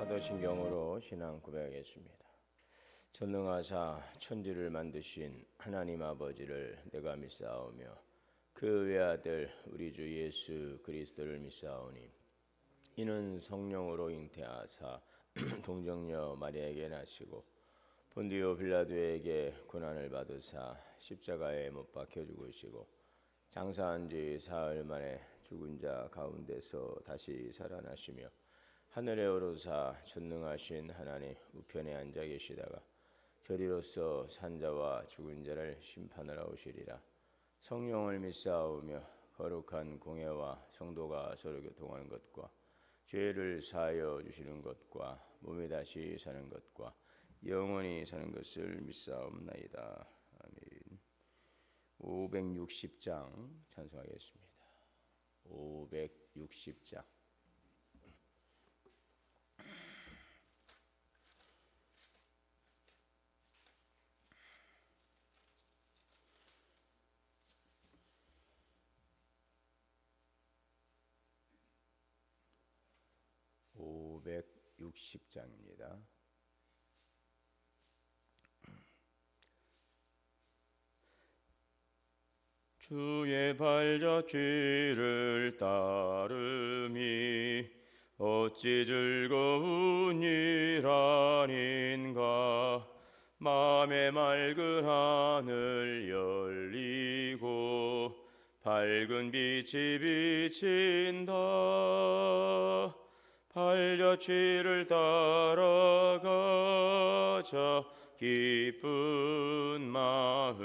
사도신경으로 신앙 고백하겠습니다. 전능하사 천지를 만드신 하나님 아버지를 내가 믿사오며 그 외아들 우리 주 예수 그리스도를 믿사오니 이는 성령으로 잉태하사 동정녀 마리아에게 나시고 본디오 빌라도에게 고난을 받으사 십자가에 못 박혀 죽으시고 장사한 지 사흘 만에 죽은 자 가운데서 다시 살아나시며 하늘에 오르사 전능하신 하나님 우편에 앉아 계시다가 저리로서 산자와 죽은 자를 심판하러 오시리라. 성령을 믿사오며 거룩한 공예와 성도가 서로 교통하는 것과 죄를 사하여 주시는 것과 몸이 다시 사는 것과 영원히 사는 것을 믿사옵나이다. 아멘. 560장 찬송하겠습니다. 560장. (560장입니다) 주의 발자취를 따름이 어찌 즐거운 일 아닌가. 맘의 맑은 하늘 열리고 밝은 빛이 비친다. 발자취를 따라가자 기쁜 마음으로.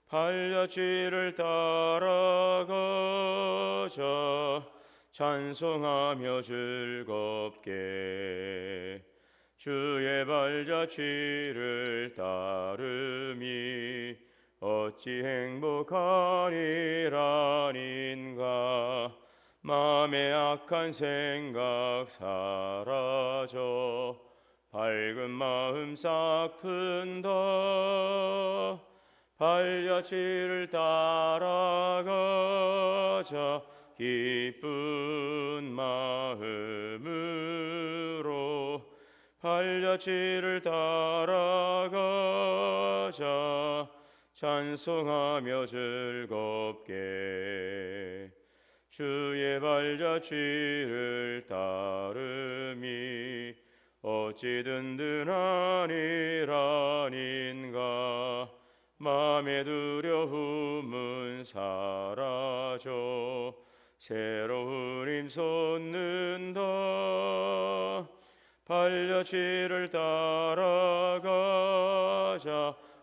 발자취를 따라가자 찬송하며 즐겁게. 주의 발자취를 따름이 어찌 행복한 일 아닌가. 마음의 악한 생각 사라져 밝은 마음 싹 튼다. 발자취를 따라가자 기쁜 마음으로. 발자취를 따라가자 찬송하며 즐겁게. 주의 발자취를 따름이 어찌 든든한 일 아닌가. 마음의 두려움은 사라져 새로운 힘 솟는다. 발자취를 따라가자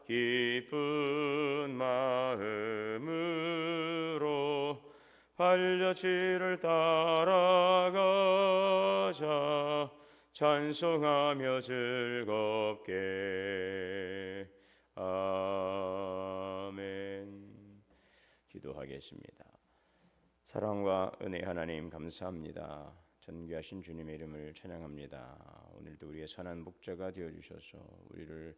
기쁜 마음으로. 발자취를 따라가자 찬송하며 즐겁게. 아멘. 기도하겠습니다. 사랑과 은혜 하나님 감사합니다. 전귀하신 주님의 이름을 찬양합니다. 오늘도 우리의 선한 목자가 되어주셔서 우리를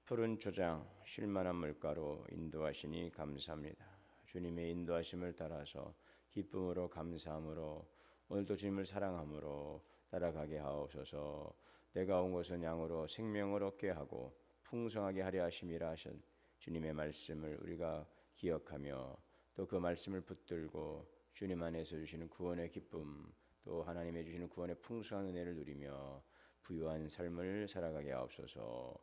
푸른 초장 쉴만한 물가로 인도하시니 감사합니다. 주님의 인도하심을 따라서 기쁨으로 감사함으로 오늘도 주님을 사랑함으로 따라가게 하옵소서. 내가 온 것은 양으로 생명을 얻게 하고 풍성하게 하려 하심이라 하신 주님의 말씀을 우리가 기억하며 또 그 말씀을 붙들고 주님 안에서 주시는 구원의 기쁨, 또 하나님의 주시는 구원의 풍성한 은혜를 누리며 부유한 삶을 살아가게 하옵소서.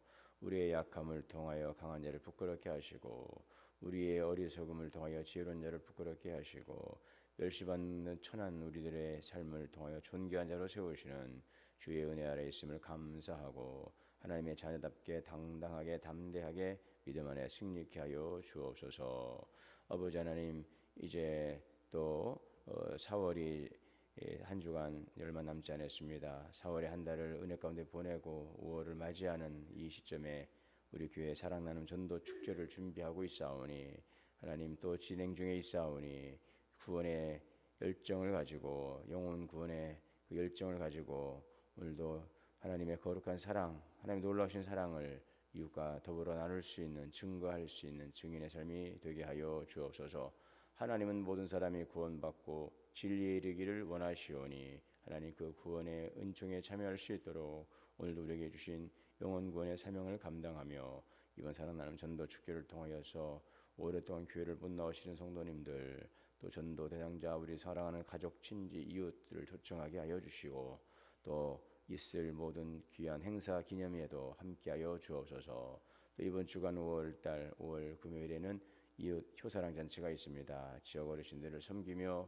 우리의 약함을 통하여 강한 자를 부끄럽게 하시고 우리의 어리석음을 통하여 지혜로운 자를 부끄럽게 하시고 멸시받는 천한 우리들의 삶을 통하여 존귀한 자로 세우시는 주의 은혜 아래 있음을 감사하고 하나님의 자녀답게 당당하게 담대하게 믿음 안에 승리케 하여 주옵소서. 아버지 하나님, 이제 또 4월이 한 주간 얼마 남지 않았습니다. 4월의 한 달을 은혜 가운데 보내고 5월을 맞이하는 이 시점에 우리 교회 사랑 나눔 전도 축제를 준비하고 있사오니 하나님 또 진행 중에 있사오니 구원의 열정을 가지고 영혼 구원의 그 열정을 가지고 오늘도 하나님의 거룩한 사랑, 하나님 놀라우신 사랑을 이웃과 더불어 나눌 수 있는, 증거할 수 있는 증인의 삶이 되게 하여 주옵소서. 하나님은 모든 사람이 구원받고 진리에 이르기를 원하시오니 하나님 그 구원의 은총에 참여할 수 있도록 오늘도 우리에게 주신 영혼 구원의 사명을 감당하며 이번 사랑나눔 전도 축제를 통하여서 오랫동안 교회를 못나오시는 성도님들 또 전도 대상자 우리 사랑하는 가족 친지 이웃들을 초청하게 하여 주시고 또 있을 모든 귀한 행사 기념에도 함께하여 주옵소서. 또 이번 주간 5월달 5월 금요일에는 이웃 효사랑 잔치가 있습니다. 지역 어르신들을 섬기며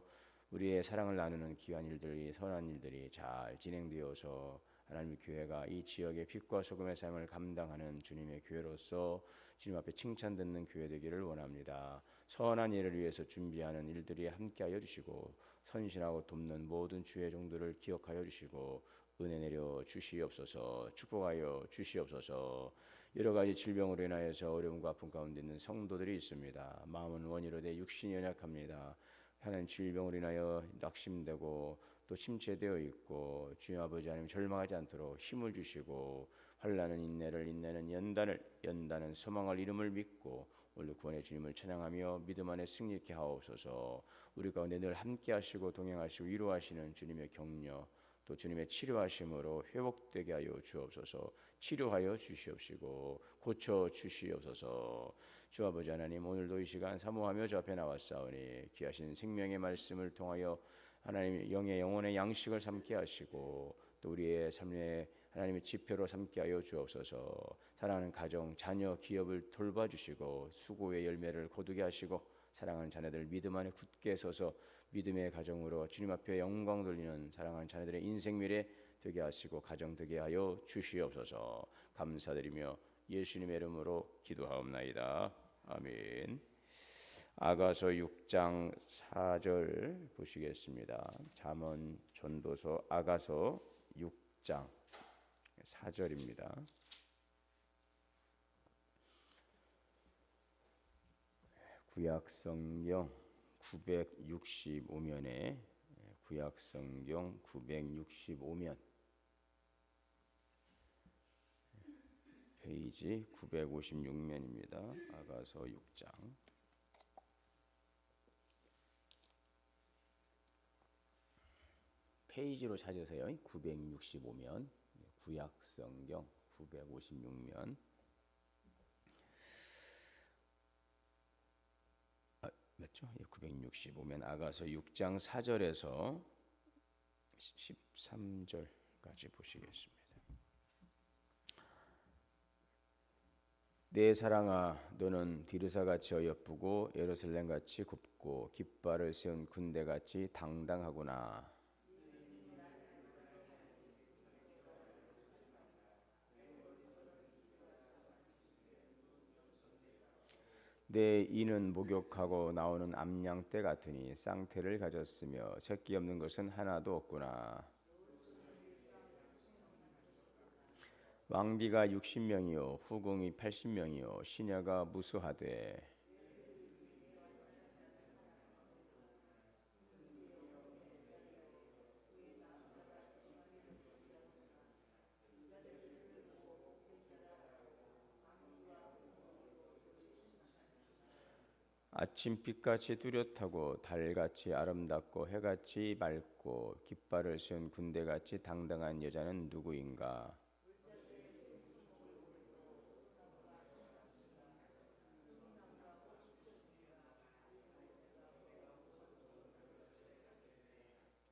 우리의 사랑을 나누는 귀한 일들이 선한 일들이 잘 진행되어서 하나님의 교회가 이 지역의 빛과 소금의 삶을 감당하는 주님의 교회로서 주님 앞에 칭찬 듣는 교회 되기를 원합니다. 선한 일을 위해서 준비하는 일들이 함께하여 주시고 선신하고 돕는 모든 주의 종들을 기억하여 주시고 은혜 내려 주시옵소서. 축복하여 주시옵소서. 여러 가지 질병으로 인하여서 어려움과 아픔 가운데 있는 성도들이 있습니다. 마음은 원이로 돼 육신이 연약합니다. 하나님 질병으로 인하여 낙심되고 또 침체되어 있고 주님 아버지 하나님 절망하지 않도록 힘을 주시고 환난은 인내를 인내는 연단은 소망을 이름을 믿고 오늘 구원의 주님을 찬양하며 믿음 안에 승리케 하옵소서. 우리 가운데 늘 함께 하시고 동행하시고 위로하시는 주님의 격려 또 주님의 치료하심으로 회복되게 하여 주옵소서. 치료하여 주시옵시고 고쳐 주시옵소서. 주 아버지 하나님 오늘도 이 시간 사모하며 주 앞에 나왔사오니 귀하신 생명의 말씀을 통하여 하나님 영의 영혼의 양식을 삼게 하시고 또 우리의 삶의 하나님의 지표로 삼게 하여 주옵소서. 사랑하는 가정, 자녀, 기업을 돌봐주시고 수고의 열매를 거두게 하시고 사랑하는 자녀들 믿음 안에 굳게 서서 믿음의 가정으로 주님 앞에 영광 돌리는 사랑하는 자녀들의 인생 미래 되게 하시고 가정 되게 하여 주시옵소서. 감사드리며 예수님의 이름으로 기도하옵나이다. 아멘. 아가서 6장 4절 보시겠습니다. 잠언 전도서 아가서 6장 4절입니다. 구약성경 965면에 구약성경 965면 페이지 956면입니다. 아가서 6장 페이지로 찾으세요. 965면 구약성경 956면 맞죠? 965면 아가서 6장 4절에서 13절까지 보시겠습니다. 내 사랑아 너는 디르사같이 어여쁘고 예루살렘같이 굽고 깃발을 세운 군대같이 당당하구나. 내 이는 목욕하고 나오는 암양떼 같으니 쌍태를 가졌으며 새끼 없는 것은 하나도 없구나. 왕비가 60명이요 후궁이 80명이요 시녀가 무수하되 아침빛같이 뚜렷하고 달같이 아름답고 해같이 맑고 깃발을 세운 군대같이 당당한 여자는 누구인가?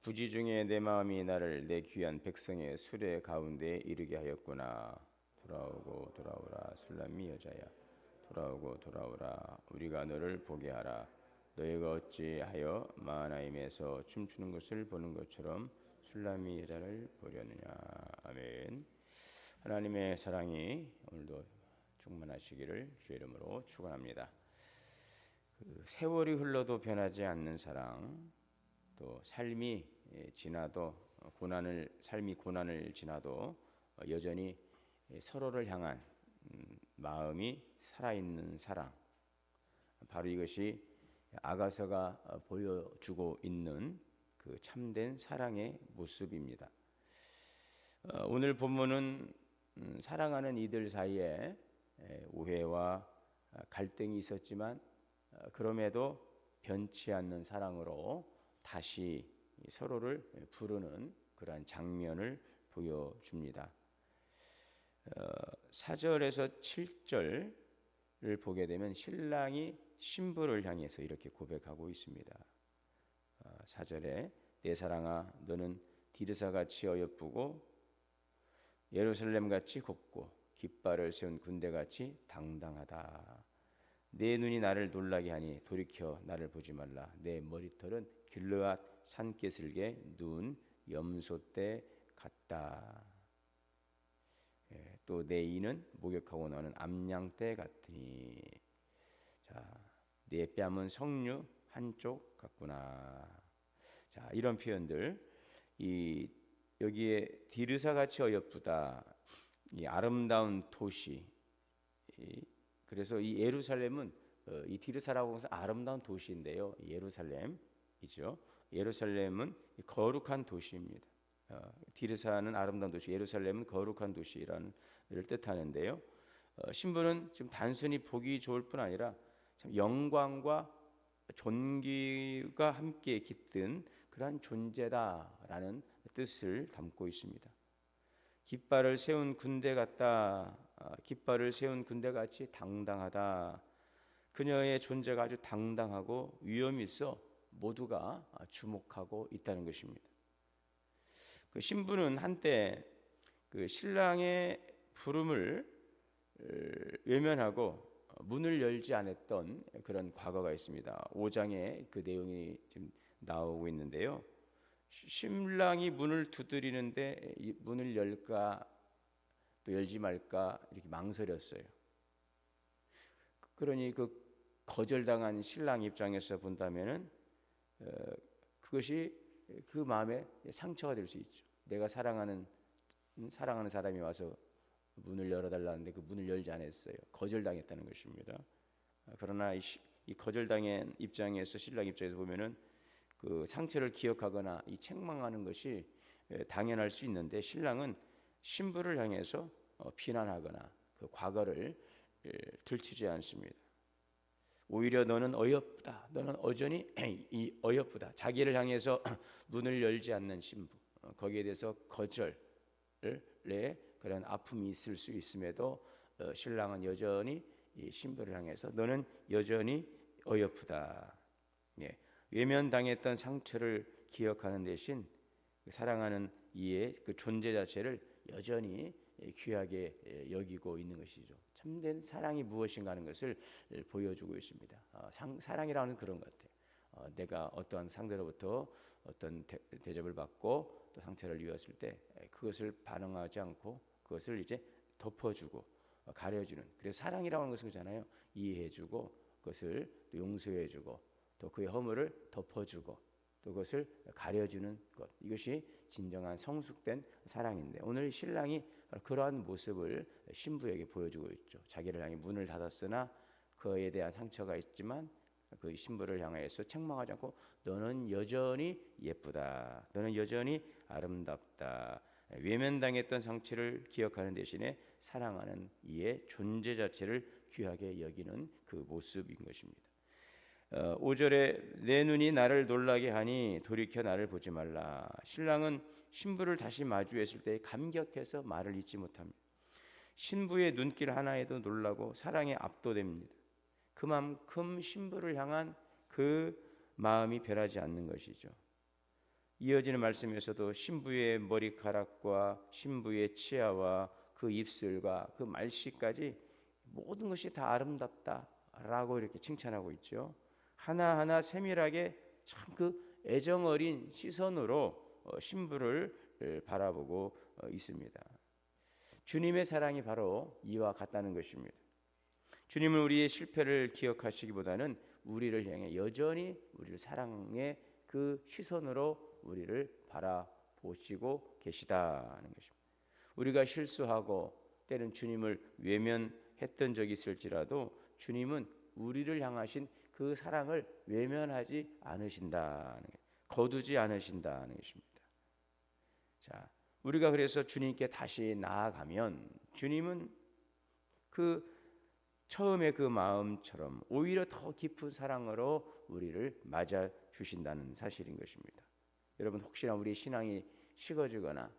부지 중에 내 마음이 나를 내 귀한 백성의 수레 가운데에 이르게 하였구나. 돌아오고 돌아오라 술람미 여자야. 돌아오고 돌아오라 우리가 너를 보게 하라. 너희가 어찌하여 마하나임에서 춤추는 것을 보는 것처럼 술람미 여자를 보려느냐. 아멘. 하나님의 사랑이 오늘도 충만하시기를 주의 이름으로 축원합니다. 세월이 흘러도 변하지 않는 사랑, 또 삶이 지나도 삶이 고난을 지나도 여전히 서로를 향한 마음이 살아있는 사랑, 바로 이것이 아가서가 보여주고 있는 그 참된 사랑의 모습입니다. 오늘 본문은 사랑하는 이들 사이에 오해와 갈등이 있었지만 그럼에도 변치 않는 사랑으로 다시 서로를 부르는 그러한 장면을 보여줍니다. 4절에서 7절을 보게 되면 신랑이 신부를 향해서 이렇게 고백하고 있습니다. 4절에 내 사랑아 너는 디르사같이 어여쁘고 예루살렘같이 곱고 깃발을 세운 군대같이 당당하다. 내 눈이 나를 놀라게 하니 돌이켜 나를 보지 말라. 내 머리털은 길르앗 산개슬개 눈 염소떼 같다. 또 내 이는 목욕하고 나는 암양떼 같으니. 자, 내 뺨은 석류 한쪽 같구나. 자, 이런 표현들, 이 여기에 디르사 같이 어여쁘다, 이 아름다운 도시. 그래서 이 예루살렘은 이 디르사라고 해서 아름다운 도시인데요. 예루살렘이죠. 예루살렘은 거룩한 도시입니다. 디르사는 아름다운 도시, 예루살렘은 거룩한 도시라는 를 뜻하는데요. 신부는 지금 단순히 보기 좋을 뿐 아니라 참 영광과 존귀가 함께 깃든 그러한 존재다라는 뜻을 담고 있습니다. 깃발을 세운 군대 같다. 깃발을 세운 군대같이 당당하다. 그녀의 존재가 아주 당당하고 위엄이 있어 모두가 주목하고 있다는 것입니다. 그 신부는 한때 그 신랑의 부름을 외면하고 문을 열지 않았던 그런 과거가 있습니다. 5장에 그 내용이 지금 나오고 있는데요. 신랑이 문을 두드리는데 문을 열까 또 열지 말까 이렇게 망설였어요. 그러니 그 거절당한 신랑 입장에서 본다면은 그것이 그 마음에 상처가 될 수 있죠. 내가 사랑하는 사람이 와서 문을 열어달라는데 그 문을 열지 않았어요. 거절당했다는 것입니다. 그러나 이 거절당한 입장에서 신랑 입장에서 보면은 그 상처를 기억하거나 이 책망하는 것이 당연할 수 있는데 신랑은 신부를 향해서 비난하거나 그 과거를 들추지 않습니다. 오히려 너는 어여쁘다. 너는 여전히 어여쁘다. 자기를 향해서 문을 열지 않는 신부. 거기에 대해서 거절의 그런 아픔이 있을 수 있음에도 신랑은 여전히 이 신부를 향해서 너는 여전히 어여쁘다. 예. 외면당했던 상처를 기억하는 대신 사랑하는 이의 그 존재 자체를 여전히 귀하게 여기고 있는 것이죠. 참된 사랑이 무엇인가 하는 것을 보여주고 있습니다. 사랑이라는 그런 것 같아요. 내가 어떠한 상대로부터 어떤 대접을 받고 또 상처를 입었을 때 그것을 반응하지 않고 그것을 이제 덮어주고 가려주는. 그래서 사랑이라고 하는 것은 그잖아요. 이해해주고 그것을 또 용서해주고 또 그의 허물을 덮어주고 또 그것을 가려주는 것. 이것이 진정한 성숙된 사랑인데 오늘 신랑이 그러한 모습을 신부에게 보여주고 있죠. 자기를 향해 문을 닫았으나 그에 대한 상처가 있지만 그 신부를 향해서 책망하지 않고 너는 여전히 예쁘다. 너는 여전히 아름답다. 외면당했던 상처를 기억하는 대신에 사랑하는 이의 존재 자체를 귀하게 여기는 그 모습인 것입니다. 5절에 내 눈이 나를 놀라게 하니 돌이켜 나를 보지 말라. 신랑은 신부를 다시 마주했을 때 감격해서 말을 잇지 못합니다. 신부의 눈길 하나에도 놀라고 사랑에 압도됩니다. 그만큼 신부를 향한 그 마음이 변하지 않는 것이죠. 이어지는 말씀에서도 신부의 머리카락과 신부의 치아와 그 입술과 그 말씨까지 모든 것이 다 아름답다라고 이렇게 칭찬하고 있죠. 하나하나 세밀하게 참 그 애정 어린 시선으로 신부를 바라보고 있습니다. 주님의 사랑이 바로 이와 같다는 것입니다. 주님은 우리의 실패를 기억하시기보다는 우리를 향해 여전히 우리를 사랑의 그 시선으로 우리를 바라보시고 계시다는 것입니다. 우리가 실수하고 때는 주님을 외면했던 적이 있을지라도 주님은 우리를 향하신 그 사랑을 외면하지 않으신다는 것, 거두지 않으신다는 것입니다. 자, 우리가 그래서 주님께 다시 나아가면 주님은 그 처음에 그 마음처럼 오히려 더 깊은 사랑으로 우리를 맞아 주신다는 사실인 것입니다. 여러분, 혹시나 우리 신앙이 식어지거나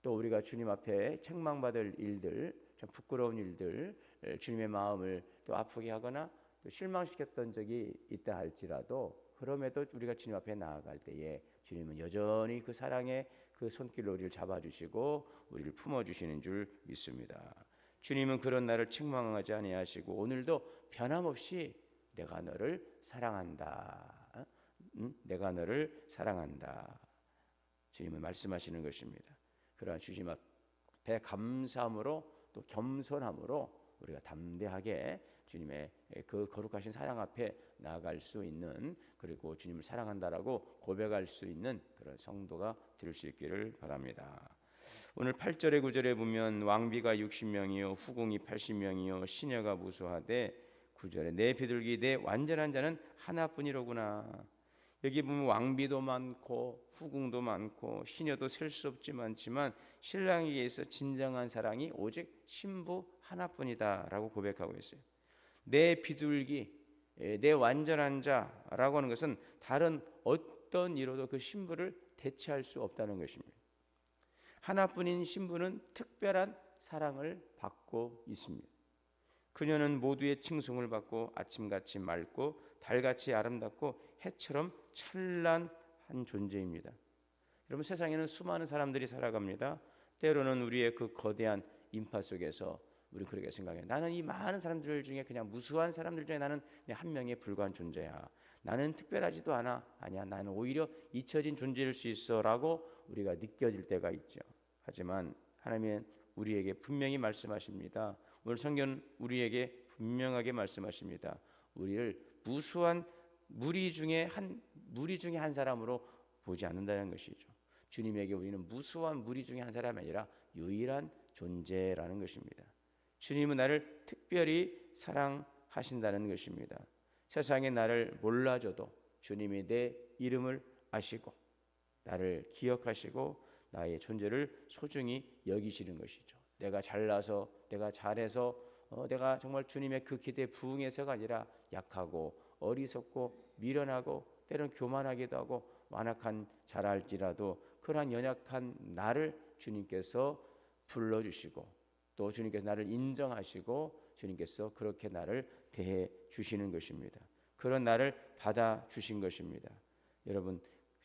또 우리가 주님 앞에 책망받을 일들, 참 부끄러운 일들, 주님의 마음을 또 아프게 하거나 또 실망시켰던 적이 있다 할지라도, 그럼에도 우리가 주님 앞에 나아갈 때에 주님은 여전히 그 사랑의 그 손길로 우리를 잡아주시고 우리를 품어주시는 줄 믿습니다. 주님은 그런 나를 책망하지 아니하시고 오늘도 변함없이 내가 너를 사랑한다. 내가 너를 사랑한다. 주님은 말씀하시는 것입니다. 그러나 주님 앞에 감사함으로 또 겸손함으로 우리가 담대하게 주님의 그 거룩하신 사랑 앞에 나아갈 수 있는, 그리고 주님을 사랑한다라고 고백할 수 있는 그런 성도가 될 수 있기를 바랍니다. 오늘 8절의 9절에 보면 왕비가 60명이요 후궁이 80명이요 시녀가 무수하되 9절에 내 비둘기 내 완전한 자는 하나뿐이로구나. 여기 보면 왕비도 많고 후궁도 많고 시녀도 셀 수 없지 많지만 신랑에게 있어 진정한 사랑이 오직 신부 하나뿐이다라고 고백하고 있어요. 내 비둘기, 내 완전한 자라고 하는 것은 다른 어떤 이로도 그 신부를 대체할 수 없다는 것입니다. 하나뿐인 신부는 특별한 사랑을 받고 있습니다. 그녀는 모두의 칭송을 받고 아침같이 맑고 달같이 아름답고 해처럼 찬란한 존재입니다. 여러분, 세상에는 수많은 사람들이 살아갑니다. 때로는 우리의 그 거대한 인파 속에서 우리 그렇게 생각해요. 나는 이 많은 사람들 중에 그냥 무수한 사람들 중에 나는 그냥 한 명에 불과한 존재야. 나는 특별하지도 않아. 아니야, 나는 오히려 잊혀진 존재일 수 있어라고 우리가 느껴질 때가 있죠. 하지만 하나님은 우리에게 분명히 말씀하십니다. 오늘 성경은 우리에게 분명하게 말씀하십니다. 우리를 무수한 무리 중에 한 사람으로 보지 않는다는 것이죠. 주님에게 우리는 무수한 무리 중에 한 사람이 아니라 유일한 존재라는 것입니다. 주님은 나를 특별히 사랑하신다는 것입니다. 세상에 나를 몰라줘도 주님이 내 이름을 아시고 나를 기억하시고 나의 존재를 소중히 여기시는 것이죠. 내가 잘나서, 내가 잘해서, 내가 정말 주님의 그 기대에 부응해서가 아니라 약하고 어리석고 미련하고 때로는 교만하기도 하고 완악한 자랄지라도 그러한 연약한 나를 주님께서 불러주시고 또 주님께서 나를 인정하시고 주님께서 그렇게 나를 대해 주시는 것입니다. 그런 나를 받아주신 것입니다. 여러분,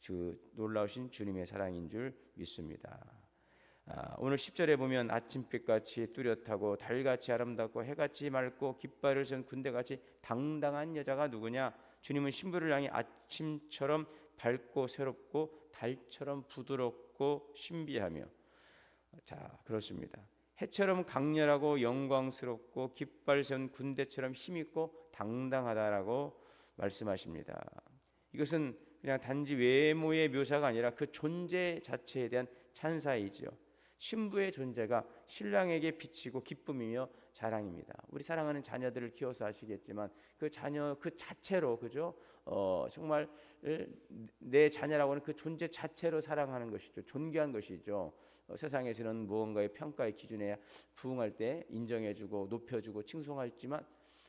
그 놀라우신 주님의 사랑인 줄 믿습니다. 오늘 10절에 보면 아침빛같이 뚜렷하고 달같이 아름답고 해같이 맑고 깃발을 세운 군대같이 당당한 여자가 누구냐? 주님은 신부를 향해 아침처럼 밝고 새롭고 달처럼 부드럽고 신비하며, 자, 그렇습니다. 해처럼 강렬하고 영광스럽고 깃발 세운 군대처럼 힘있고 당당하다라고 말씀하십니다. 이것은 그냥 단지 외모의 묘사가 아니라 그 존재 자체에 대한 찬사이죠. 신부의 존재가 신랑에게 비치고 기쁨이며 자랑입니다. 우리 사랑하는 자녀들을 키워서 아시겠지만 그 자녀 그 자체로, 그죠? 정말 내 자녀라고 하는 그 존재 자체로 사랑하는 것이죠. 존귀한 것이죠. 세상에서는 무언가의 평가의 기준에 부응할 때 인정해주고 높여주고 칭송하지만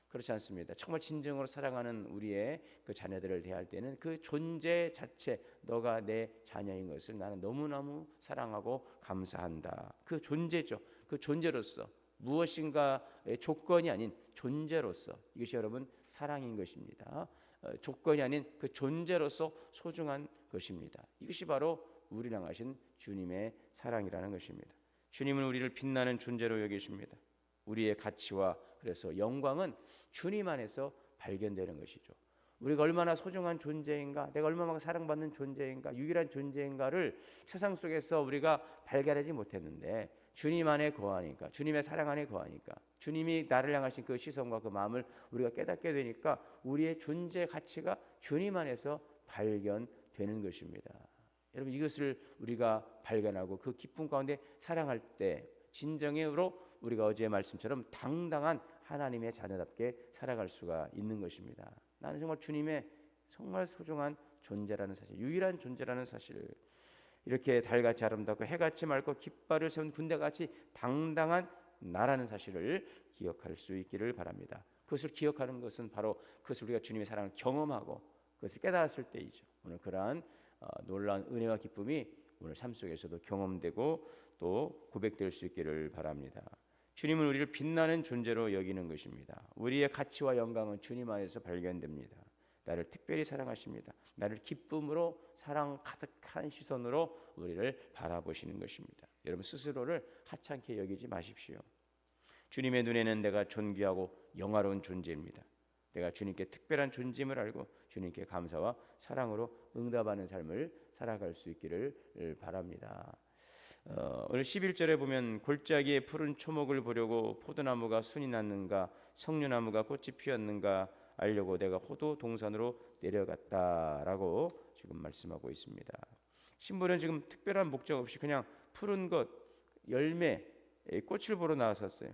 그렇지 않습니다. 정말 진정으로 사랑하는 우리의 그 자녀들을 대할 때는 그 존재 자체, 너가 내 자녀인 것을 나는 너무너무 사랑하고 감사한다. 그 존재죠. 그 존재로서 무엇인가의 조건이 아닌 존재로서, 이것이 여러분 사랑인 것입니다. 조건이 아닌 그 존재로서 소중한 것입니다. 이것이 바로 우리를 향하신 주님의 사랑이라는 것입니다. 주님은 우리를 빛나는 존재로 여기십니다. 우리의 가치와 그래서 영광은 주님 안에서 발견되는 것이죠. 우리가 얼마나 소중한 존재인가, 내가 얼마나 사랑받는 존재인가, 유일한 존재인가를 세상 속에서 우리가 발견하지 못했는데 주님 안에 거하니까, 주님의 사랑 안에 거하니까, 주님이 나를 향하신 그 시선과 그 마음을 우리가 깨닫게 되니까 우리의 존재 가치가 주님 안에서 발견되는 것입니다. 여러분, 이것을 우리가 발견하고 그 기쁨 가운데 사랑할 때 진정으로 우리가 어제의 말씀처럼 당당한 하나님의 자녀답게 살아갈 수가 있는 것입니다. 나는 정말 주님의 정말 소중한 존재라는 사실, 유일한 존재라는 사실, 이렇게 달같이 아름답고 해같이 맑고 깃발을 세운 군대같이 당당한 나라는 사실을 기억할 수 있기를 바랍니다. 그것을 기억하는 것은 바로 그것을 우리가 주님의 사랑을 경험하고 그것을 깨달았을 때이죠. 오늘 그러한 놀라운 은혜와 기쁨이 오늘 삶 속에서도 경험되고 또 고백될 수 있기를 바랍니다. 주님은 우리를 빛나는 존재로 여기는 것입니다. 우리의 가치와 영광은 주님 안에서 발견됩니다. 나를 특별히 사랑하십니다. 나를 기쁨으로 사랑 가득한 시선으로 우리를 바라보시는 것입니다. 여러분 스스로를 하찮게 여기지 마십시오. 주님의 눈에는 내가 존귀하고 영화로운 존재입니다. 내가 주님께 특별한 존재임을 알고 주님께 감사와 사랑으로 응답하는 삶을 살아갈 수 있기를 바랍니다. 오늘 11절에 보면 골짜기에 푸른 초목을 보려고 포도나무가 순이 났는가 석류나무가 꽃이 피었는가 알려고 내가 호도 동산으로 내려갔다라고 지금 말씀하고 있습니다. 신부는 지금 특별한 목적 없이 그냥 푸른 것, 열매, 꽃을 보러 나왔었어요.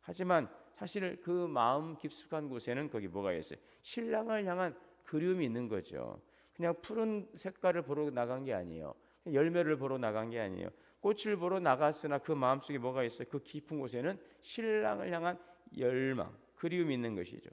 하지만 사실 그 마음 깊숙한 곳에는 거기 뭐가 있어요? 신랑을 향한 그리움이 있는 거죠. 그냥 푸른 색깔을 보러 나간 게 아니에요. 열매를 보러 나간 게 아니에요. 꽃을 보러 나갔으나 그 마음속에 뭐가 있어요? 그 깊은 곳에는 신랑을 향한 열망, 그리움이 있는 것이죠.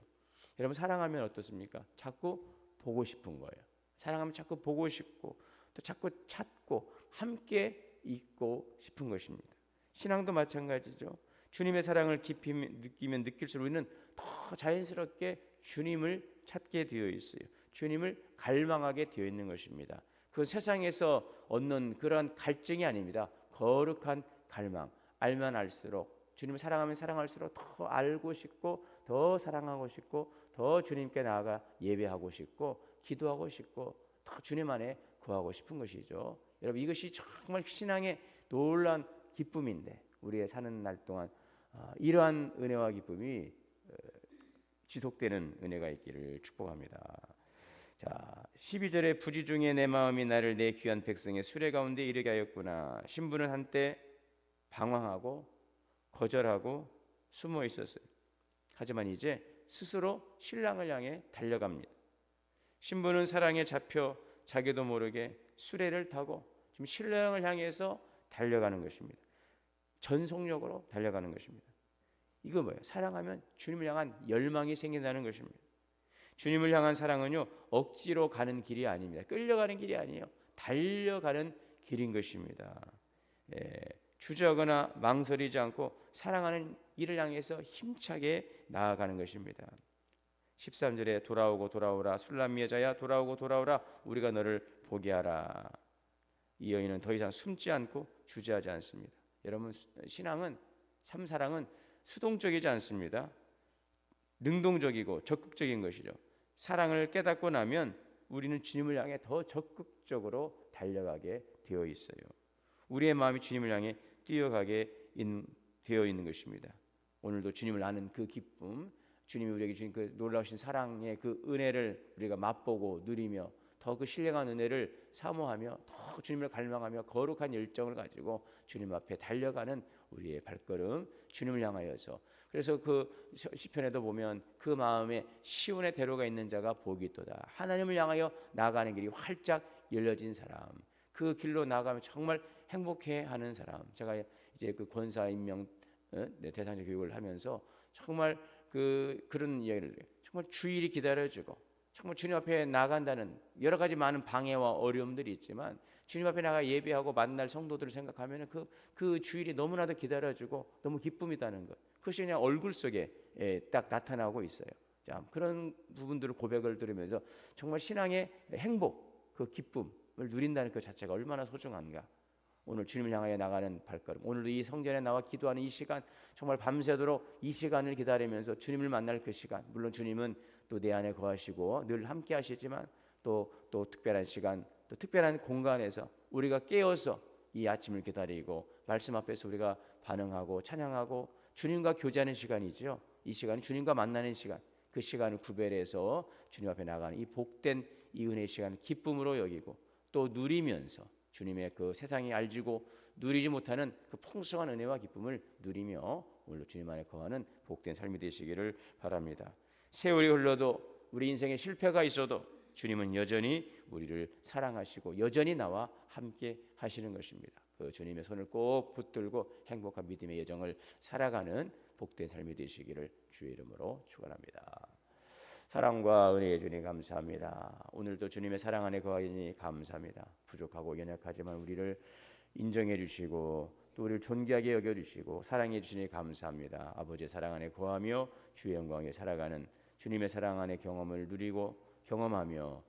여러분 사랑하면 어떻습니까? 자꾸 보고 싶은 거예요. 사랑하면 자꾸 보고 싶고 또 자꾸 찾고 함께 있고 싶은 것입니다. 신앙도 마찬가지죠. 주님의 사랑을 깊이 느끼면 느낄수록 우리는 더 자연스럽게 주님을 찾게 되어 있어요. 주님을 갈망하게 되어 있는 것입니다. 그 세상에서 얻는 그런 갈증이 아닙니다. 거룩한 갈망. 알면 알수록 주님을 사랑하면 사랑할수록 더 알고 싶고 더 사랑하고 싶고 더 주님께 나아가 예배하고 싶고 기도하고 싶고 더 주님 안에 거하고 싶은 것이죠. 여러분 이것이 정말 신앙의 놀라운 기쁨인데 우리의 사는 날 동안 이러한 은혜와 기쁨이 지속되는 은혜가 있기를 축복합니다. 자, 12절에 부지 중에 내 마음이 나를 내 귀한 백성의 수레 가운데 이르게 하였구나. 신부는 한때 방황하고 거절하고 숨어 있었어요. 하지만 이제 스스로 신랑을 향해 달려갑니다. 신부는 사랑에 잡혀 자기도 모르게 수레를 타고 지금 신랑을 향해서 달려가는 것입니다. 전속력으로 달려가는 것입니다. 이거 뭐예요? 사랑하면 주님을 향한 열망이 생긴다는 것입니다. 주님을 향한 사랑은요 억지로 가는 길이 아닙니다. 끌려가는 길이 아니에요. 달려가는 길인 것입니다. 주저하거나 망설이지 않고 사랑하는 이를 향해서 힘차게 나아가는 것입니다. 13절에 돌아오고 돌아오라 술람미 여자야 돌아오고 돌아오라 우리가 너를 보게 하라. 이 여인은 더 이상 숨지 않고 주저하지 않습니다. 여러분 신앙은 참사랑은 수동적이지 않습니다. 능동적이고 적극적인 것이죠. 사랑을 깨닫고 나면 우리는 주님을 향해 더 적극적으로 달려가게 되어 있어요. 우리의 마음이 주님을 향해 뛰어가게 되어 있는 것입니다. 오늘도 주님을 아는 그 기쁨, 주님이 우리에게 주신 그 놀라우신 사랑의 그 은혜를 우리가 맛보고 누리며 더 그 신령한 은혜를 사모하며 더 주님을 갈망하며 거룩한 열정을 가지고 주님 앞에 달려가는 우리의 발걸음, 주님을 향하여서. 그래서 그 시편에도 보면 그 마음에 시온의 대로가 있는 자가 복이 있도다. 하나님을 향하여 나아가는 길이 활짝 열려진 사람, 그 길로 나아가면 정말 행복해하는 사람. 제가 이제 그 권사 임명 대상자 교육을 하면서 정말 그런 이야기를 정말 주일이 기다려주고 정말 주님 앞에 나간다는 여러 가지 많은 방해와 어려움들이 있지만 주님 앞에 나가 예배하고 만날 성도들을 생각하면 그 주일이 너무나도 기다려주고 너무 기쁨이다는 것. 그것이 그냥 얼굴 속에 딱 나타나고 있어요. 자, 그런 부분들을 고백을 들으면서 정말 신앙의 행복, 그 기쁨을 누린다는 것 자체가 얼마나 소중한가. 오늘 주님을 향하여 나가는 발걸음, 오늘도 이 성전에 나와 기도하는 이 시간, 정말 밤새도록 이 시간을 기다리면서 주님을 만날 그 시간, 물론 주님은 또 내 안에 거하시고 늘 함께 하시지만 또 특별한 시간, 또 특별한 공간에서 우리가 깨어서 이 아침을 기다리고 말씀 앞에서 우리가 반응하고 찬양하고 주님과 교제하는 시간이죠. 이 시간이 주님과 만나는 시간, 그 시간을 구별해서 주님 앞에 나가는 이 복된 이 은혜의 시간을 기쁨으로 여기고 또 누리면서 주님의 그 세상이 알지고 누리지 못하는 그 풍성한 은혜와 기쁨을 누리며 오늘도 주님 안에 거하는 복된 삶이 되시기를 바랍니다. 세월이 흘러도 우리 인생에 실패가 있어도 주님은 여전히 우리를 사랑하시고 여전히 나와 함께 하시는 것입니다. 그 주님의 손을 꼭 붙들고 행복한 믿음의 여정을 살아가는 복된 삶이 되시기를 주의 이름으로 축원합니다. 사랑과 은혜의 주님 감사합니다. 오늘도 주님의 사랑 안에 거하니 감사합니다. 부족하고 연약하지만 우리를 인정해 주시고 또 우리를 존귀하게 여겨 주시고 사랑해 주시니 감사합니다. 아버지의 사랑 안에 거하며 주의 영광에 살아가는 주님의 사랑 안에 경험을 누리고 경험하며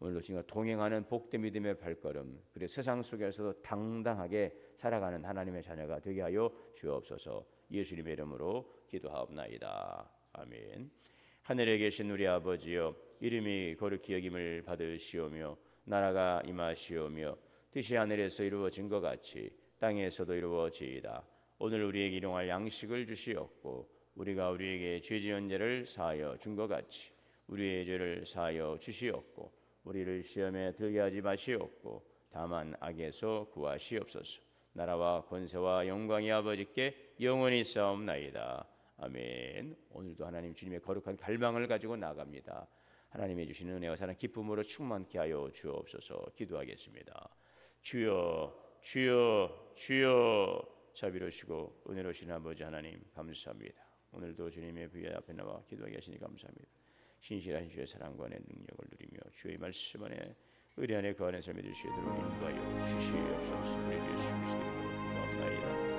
오늘도 지금 동행하는 복된 믿음의 발걸음 그리고 세상 속에서도 당당하게 살아가는 하나님의 자녀가 되게 하여 주옵소서. 예수님의 이름으로 기도하옵나이다. 아멘. 하늘에 계신 우리 아버지여 이름이 거룩히 여김을 받으시오며 나라가 임하시오며 뜻이 하늘에서 이루어진 것 같이 땅에서도 이루어지이다. 오늘 우리에게 일용할 양식을 주시옵고 우리가 우리에게 죄 지은 죄를 사하여 준 것 같이 우리의 죄를 사하여 주시옵고 우리를 시험에 들게 하지 마시옵고 다만 악에서 구하시옵소서. 나라와 권세와 영광이 아버지께 영원히 싸움나이다. 아멘. 오늘도 하나님 주님의 거룩한 갈망을 가지고 나갑니다. 하나님의 주시는 은혜와 사랑 기쁨으로 충만케 하여 주옵소서. 기도하겠습니다. 주여 주여 주여 자비로우시고 은혜로우신 아버지 하나님 감사합니다. 오늘도 주님의 부여 앞에 나와 기도하게 하시니 감사합니다. 신실하신 주의 사랑과 내 능력을 누리며 주의 말씀 안에 의리 안에 거하는 삶이 될 수 있도록 인도하여 주시옵소서. 예수 그리스도 이름으로 기도합나이다.